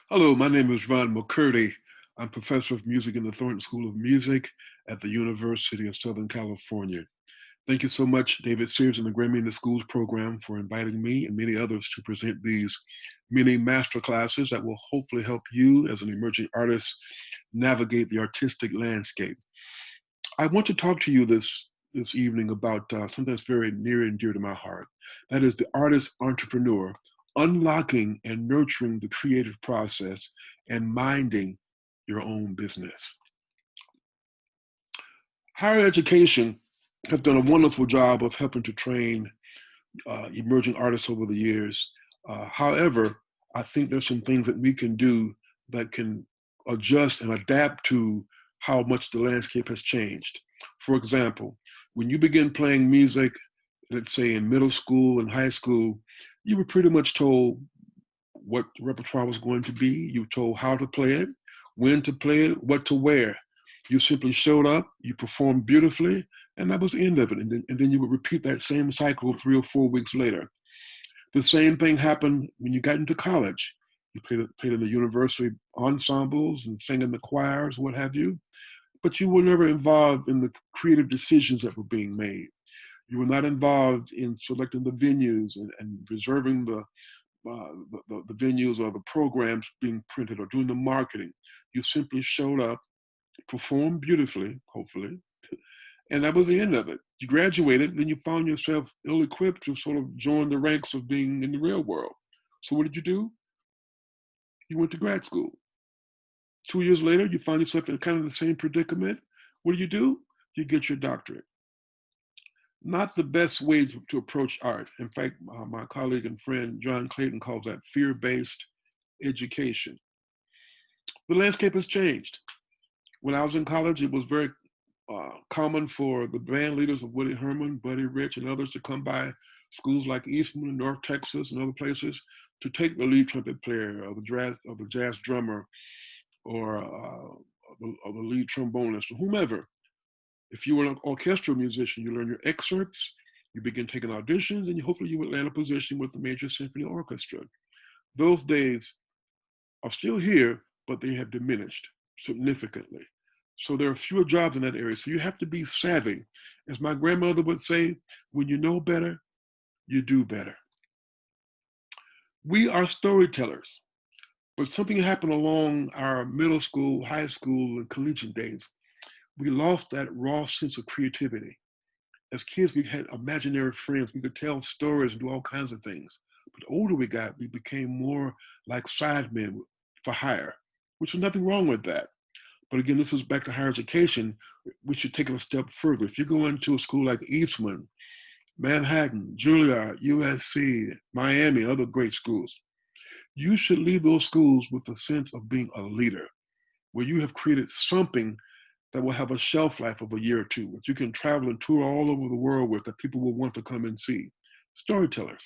Hello, my name is Ron McCurdy. I'm professor of music in the Thornton School of Music at the University of Southern California. Thank you so much, David Sears and the Grammy in the Schools program, for inviting me and many others to present these mini master classes that will hopefully help you as an emerging artist navigate the artistic landscape. I want to talk to you this evening about something that's very near and dear to my heart. That is the artist entrepreneur, unlocking and nurturing the creative process and minding your own business. Higher education has done a wonderful job of helping to train emerging artists over the years. However, I think there's some things that we can do that can adjust and adapt to how much the landscape has changed. For example, when you begin playing music, let's say in middle school and high school, you were pretty much told what the repertoire was going to be. You were told how to play it, when to play it, what to wear. You simply showed up, you performed beautifully, and that was the end of it. And then you would repeat that same cycle 3 or 4 weeks later. The same thing happened when you got into college. You played in the university ensembles and sang in the choirs, what have you, but you were never involved in the creative decisions that were being made. You were not involved in selecting the venues and reserving the venues or the programs being printed or doing the marketing. You simply showed up, performed beautifully, hopefully, and that was the end of it. You graduated, then you found yourself ill equipped to sort of join the ranks of being in the real world. So what did you do? You went to grad school. 2 years later, you find yourself in kind of the same predicament. What do? You get your doctorate. Not the best way to approach art. In fact, my colleague and friend John Clayton calls that fear based education. The landscape has changed. When I was in college, it was very common for the band leaders of Woody Herman, Buddy Rich, and others to come by schools like Eastman, North Texas, and other places to take the lead trumpet player or the jazz drummer or the lead trombonist or whomever. If you were an orchestral musician, you learn your excerpts, you begin taking auditions, and hopefully you would land a position with the major symphony orchestra. Those days are still here, but they have diminished significantly. So there are fewer jobs in that area. So you have to be savvy. As my grandmother would say, when you know better, you do better. We are storytellers, but something happened along our middle school, high school, and collegiate days. We lost that raw sense of creativity. As kids, we had imaginary friends. We could tell stories and do all kinds of things. But the older we got, we became more like sidemen for hire, which is nothing wrong with that. But again, this is back to higher education. We should take it a step further. If you go into a school like Eastman, Manhattan, Juilliard, USC, Miami, other great schools, you should leave those schools with a sense of being a leader, where you have created something that will have a shelf life of a year or two, that you can travel and tour all over the world with, that people will want to come and see. Storytellers.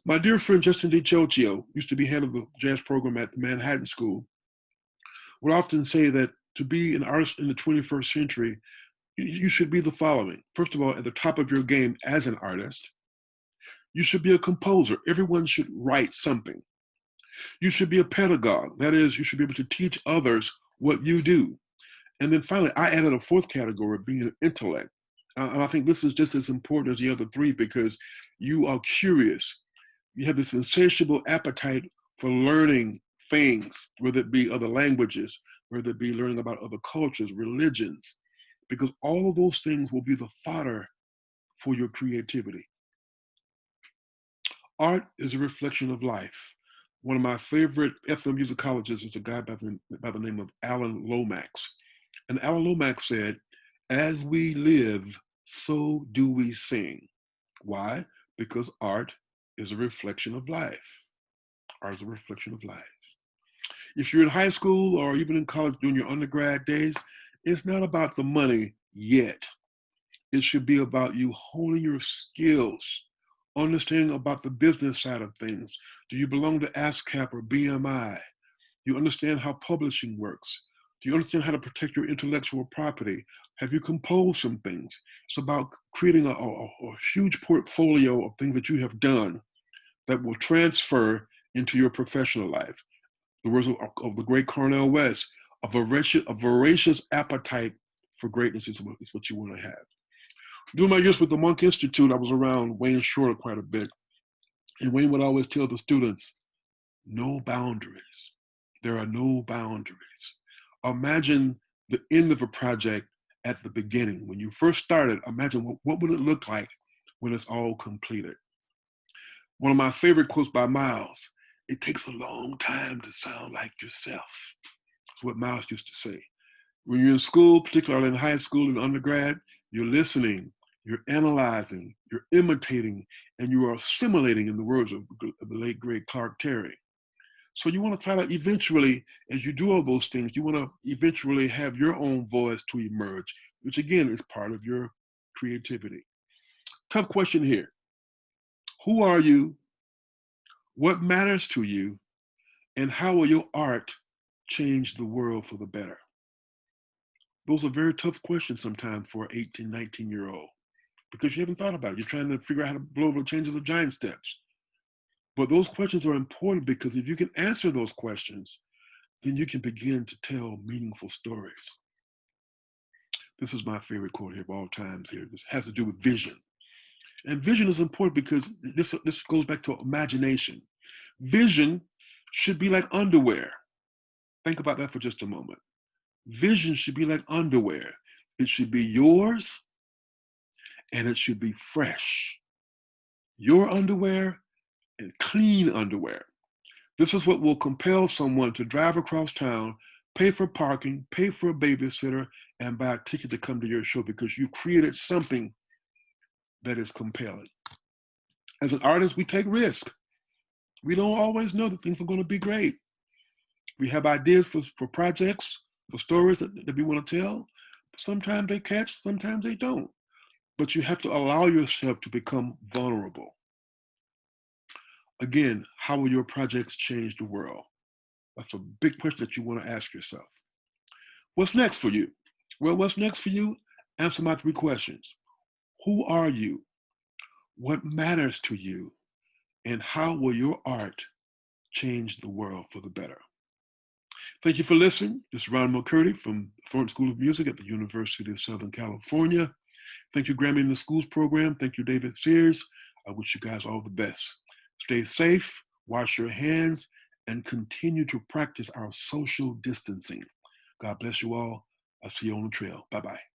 My dear friend Justin DiCioccio used to be head of the jazz program at the Manhattan School, would often say that to be an artist in the 21st century, you should be the following. First of all, at the top of your game as an artist, you should be a composer. Everyone should write something. You should be a pedagogue. That is, you should be able to teach others what you do. And then finally, I added a fourth category, being an intellect. And I think this is just as important as the other three because you are curious. You have this insatiable appetite for learning things, whether it be other languages, whether it be learning about other cultures, religions, because all of those things will be the fodder for your creativity. Art is a reflection of life. One of my favorite ethnomusicologists is a guy by the name of Alan Lomax. And Alan Lomax said, as we live, so do we sing. Why? Because art is a reflection of life. Art is a reflection of life. If you're in high school or even in college during your undergrad days, it's not about the money yet. It should be about you honing your skills, understanding about the business side of things. Do you belong to ASCAP or BMI? Do you understand how publishing works? Do you understand how to protect your intellectual property? Have you composed some things? It's about creating a huge portfolio of things that you have done that will transfer into your professional life. The words of the great Cornel West, a voracious appetite for greatness is what you want to have. During my years with the Monk Institute, I was around Wayne Shorter quite a bit. And Wayne would always tell the students, no boundaries. There are no boundaries. Imagine the end of a project at the beginning. When you first started, imagine what would it look like when it's all completed. One of my favorite quotes by Miles, it takes a long time to sound like yourself. That's what Miles used to say. When you're in school, particularly in high school and undergrad, you're listening, you're analyzing, you're imitating, and you are assimilating, in the words of the late, great Clark Terry. So you want to try to eventually, as you do all those things, you want to eventually have your own voice to emerge, which again is part of your creativity. Tough question here. Who are you? What matters to you? And how will your art change the world for the better? Those are very tough questions sometimes for an 18, 19-year-old because you haven't thought about it. You're trying to figure out how to blow over the changes of giant steps. But those questions are important because if you can answer those questions, then you can begin to tell meaningful stories. This is my favorite quote here of all times here. This has to do with vision. And vision is important because this goes back to imagination. Vision should be like underwear. Think about that for just a moment. Vision should be like underwear. It should be yours and it should be fresh. Your underwear and clean underwear. This is what will compel someone to drive across town, pay for parking, pay for a babysitter, and buy a ticket to come to your show because you created something that is compelling. As an artist, we take risks. We don't always know that things are going to be great. We have ideas for projects, for stories that we want to tell. Sometimes they catch, sometimes they don't. But you have to allow yourself to become vulnerable. Again, how will your projects change the world? That's a big question that you want to ask yourself. What's next for you? Well, what's next for you? Answer my 3 questions. Who are you? What matters to you? And how will your art change the world for the better? Thank you for listening. This is Ron McCurdy from Thornton School of Music at the University of Southern California. Thank you, Grammy in the Schools program. Thank you, David Sears. I wish you guys all the best. Stay safe, wash your hands, and continue to practice our social distancing. God bless you all. I'll see you on the trail. Bye-bye.